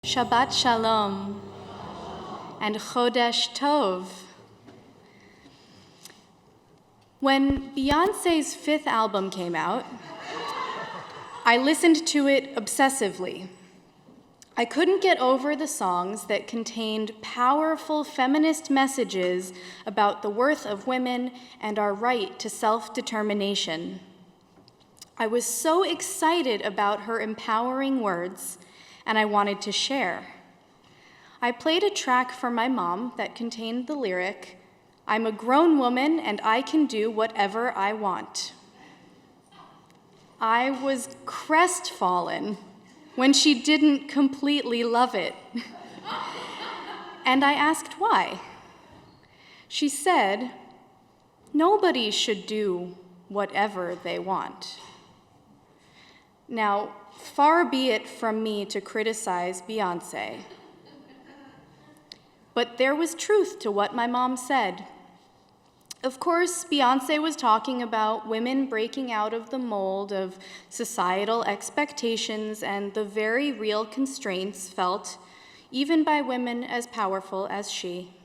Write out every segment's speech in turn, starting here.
Shabbat Shalom, and Chodesh Tov. When Beyoncé's 5th album came out, I listened to it obsessively. I couldn't get over the songs that contained powerful feminist messages about the worth of women and our right to self-determination. I was so excited about her empowering words, and I wanted to share. I played a track for my mom that contained the lyric, "I'm a grown woman and I can do whatever I want." I was crestfallen when she didn't completely love it. And I asked why. She said, "Nobody should do whatever they want." Now, far be it from me to criticize Beyoncé, but there was truth to what my mom said. Of course, Beyoncé was talking about women breaking out of the mold of societal expectations and the very real constraints felt even by women as powerful as she.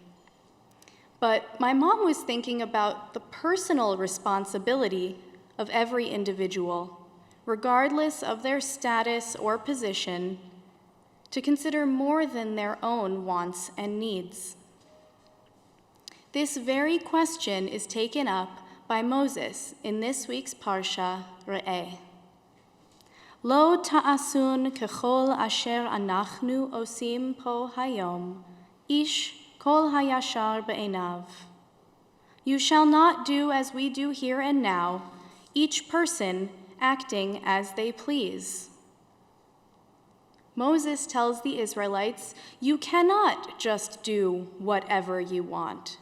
But my mom was thinking about the personal responsibility of every individual, regardless of their status or position, to consider more than their own wants and needs. This very question is taken up by Moses in this week's Parsha, Re'eh. Lo ta'asun kechol asher anachnu osim po hayom, ish kol hayashar be'enav. You shall not do as we do here and now, each person acting as they please. Moses tells the Israelites, you cannot just do whatever you want,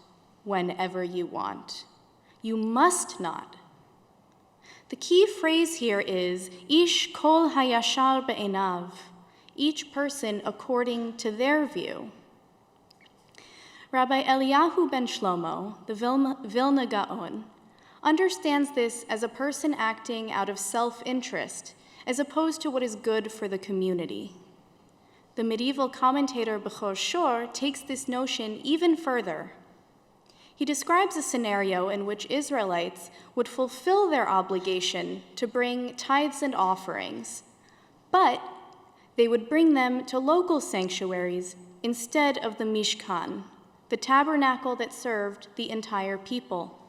whenever you want. You must not. The key phrase here is, ish kol hayashar be'enav, each person according to their view. Rabbi Eliyahu ben Shlomo, the Vilna Gaon, understands this as a person acting out of self-interest, as opposed to what is good for the community. The medieval commentator Bechor Shor takes this notion even further. He describes a scenario in which Israelites would fulfill their obligation to bring tithes and offerings, but they would bring them to local sanctuaries instead of the Mishkan, the tabernacle that served the entire people.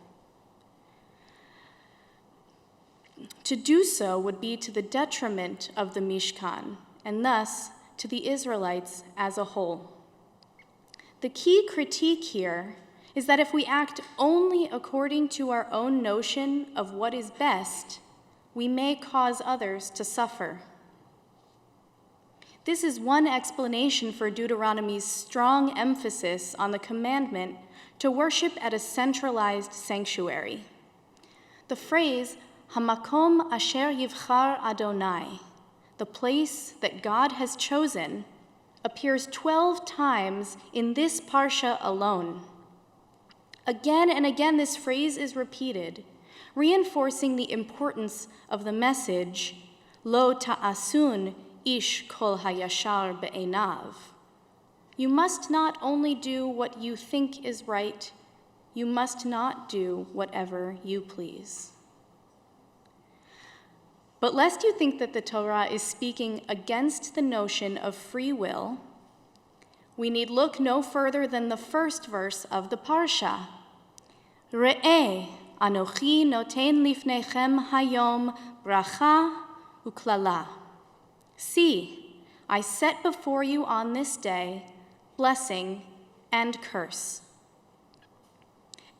To do so would be to the detriment of the Mishkan, and thus to the Israelites as a whole. The key critique here is that if we act only according to our own notion of what is best, we may cause others to suffer. This is one explanation for Deuteronomy's strong emphasis on the commandment to worship at a centralized sanctuary. The phrase, Hamakom asher yivchar Adonai, the place that God has chosen, appears 12 times in this parsha alone. Again and again, this phrase is repeated, reinforcing the importance of the message, Lo ta'asun ish kol hayashar be'enav. You must not only do what you think is right, you must not do whatever you please. But lest you think that the Torah is speaking against the notion of free will, we need look no further than the first verse of the Parsha. Re'eh, anochi noten lifnechem hayom bracha uklala. See, I set before you on this day blessing and curse.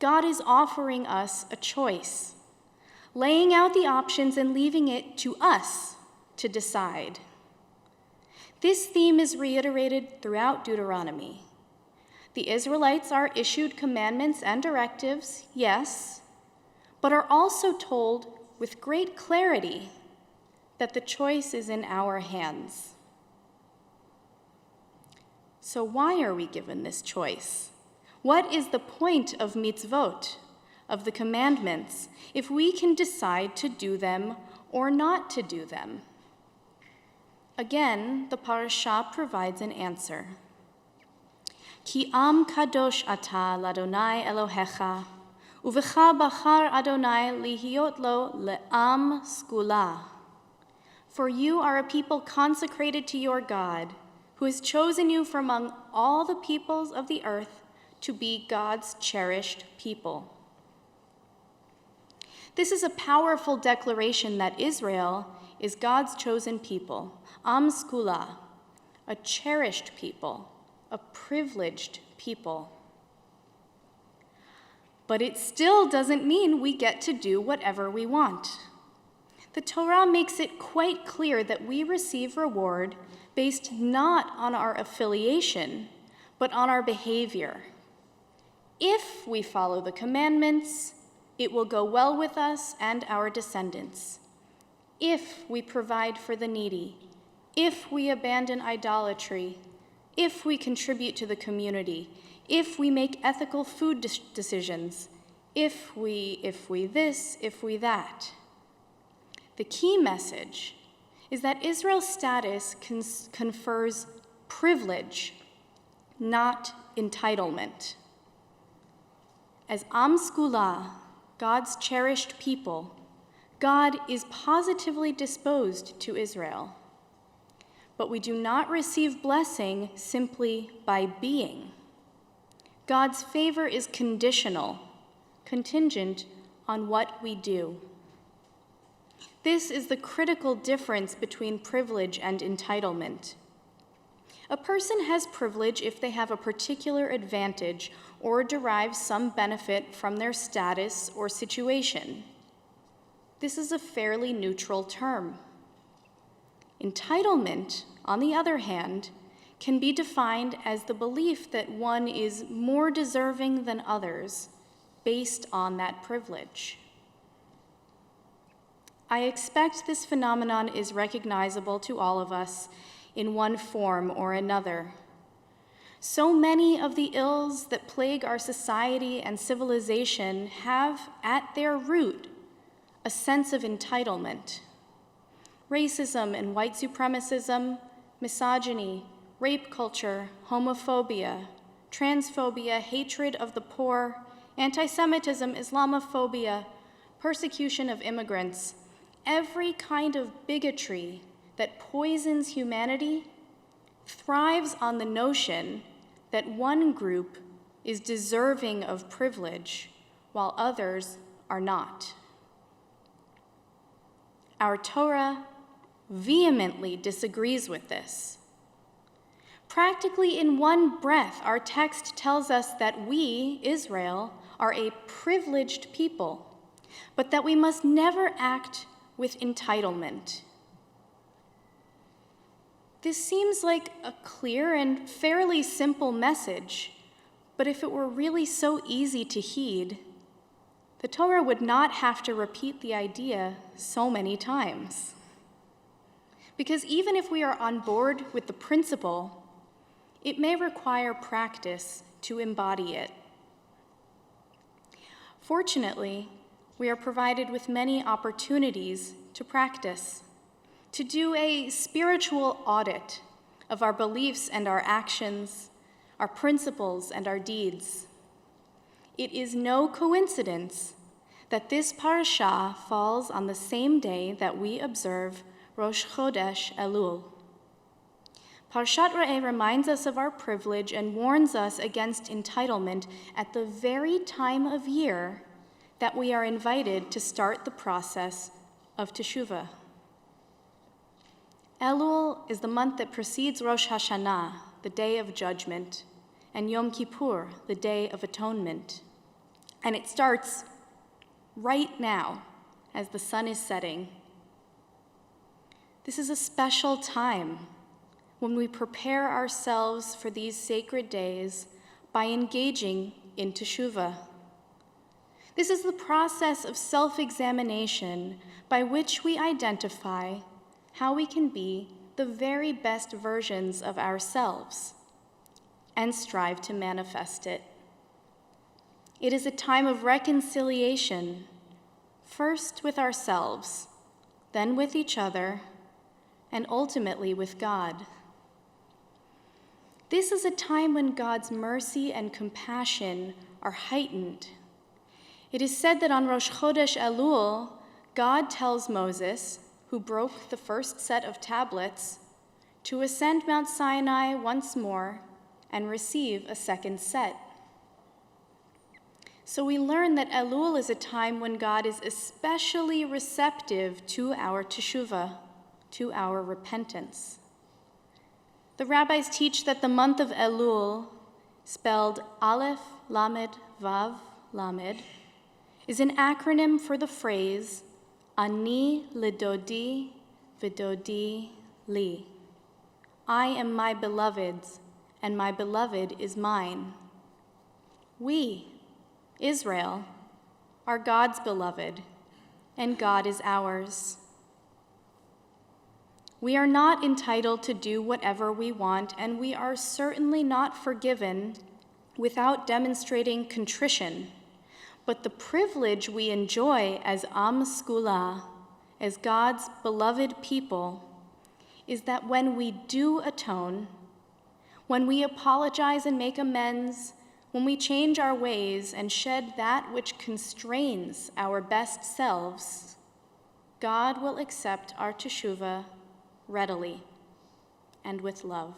God is offering us a choice, laying out the options and leaving it to us to decide. This theme is reiterated throughout Deuteronomy. The Israelites are issued commandments and directives, yes, but are also told with great clarity that the choice is in our hands. So why are we given this choice? What is the point of mitzvot, of the commandments, if we can decide to do them or not to do them? Again, the parasha provides an answer. Ki am kadosh ata l'Adonai Elohecha, uvecha bachar Adonai lihiot lo le'am skula. For you are a people consecrated to your God, who has chosen you from among all the peoples of the earth to be God's cherished people. This is a powerful declaration that Israel is God's chosen people, am skula, a cherished people, a privileged people. But it still doesn't mean we get to do whatever we want. The Torah makes it quite clear that we receive reward based not on our affiliation, but on our behavior. If we follow the commandments, it will go well with us and our descendants. If we provide for the needy, if we abandon idolatry, if we contribute to the community, if we make ethical food decisions, if we this, if we that. The key message is that Israel's status confers privilege, not entitlement. As Am Skula, God's cherished people, God is positively disposed to Israel. But we do not receive blessing simply by being. God's favor is conditional, contingent on what we do. This is the critical difference between privilege and entitlement. A person has privilege if they have a particular advantage or derive some benefit from their status or situation. This is a fairly neutral term. Entitlement, on the other hand, can be defined as the belief that one is more deserving than others based on that privilege. I expect this phenomenon is recognizable to all of us in one form or another. So many of the ills that plague our society and civilization have at their root a sense of entitlement. Racism and white supremacism, misogyny, rape culture, homophobia, transphobia, hatred of the poor, anti-Semitism, Islamophobia, persecution of immigrants, every kind of bigotry that poisons humanity thrives on the notion that one group is deserving of privilege while others are not. Our Torah vehemently disagrees with this. Practically in one breath, our text tells us that we, Israel, are a privileged people, but that we must never act with entitlement. This seems like a clear and fairly simple message, but if it were really so easy to heed, the Torah would not have to repeat the idea so many times. Because even if we are on board with the principle, it may require practice to embody it. Fortunately, we are provided with many opportunities to practice, to do a spiritual audit of our beliefs and our actions, our principles and our deeds. It is no coincidence that this parasha falls on the same day that we observe Rosh Chodesh Elul. Parshat Re'eh reminds us of our privilege and warns us against entitlement at the very time of year that we are invited to start the process of teshuvah. Elul is the month that precedes Rosh Hashanah, the Day of Judgment, and Yom Kippur, the Day of Atonement. And it starts right now as the sun is setting. This is a special time when we prepare ourselves for these sacred days by engaging in teshuvah. This is the process of self-examination by which we identify how we can be the very best versions of ourselves and strive to manifest it. It is a time of reconciliation, first with ourselves, then with each other, and ultimately with God. This is a time when God's mercy and compassion are heightened. It is said that on Rosh Chodesh Elul, God tells Moses, who broke the first set of tablets, to ascend Mount Sinai once more and receive a second set. So we learn that Elul is a time when God is especially receptive to our teshuvah, to our repentance. The rabbis teach that the month of Elul, spelled Aleph, Lamed, Vav, Lamed, is an acronym for the phrase, Ani lidodi vidodi li. I am my beloved's, and my beloved is mine. We, Israel, are God's beloved, and God is ours. We are not entitled to do whatever we want, and we are certainly not forgiven without demonstrating contrition. But the privilege we enjoy as Am Skula, as God's beloved people, is that when we do atone, when we apologize and make amends, when we change our ways and shed that which constrains our best selves, God will accept our teshuvah readily and with love.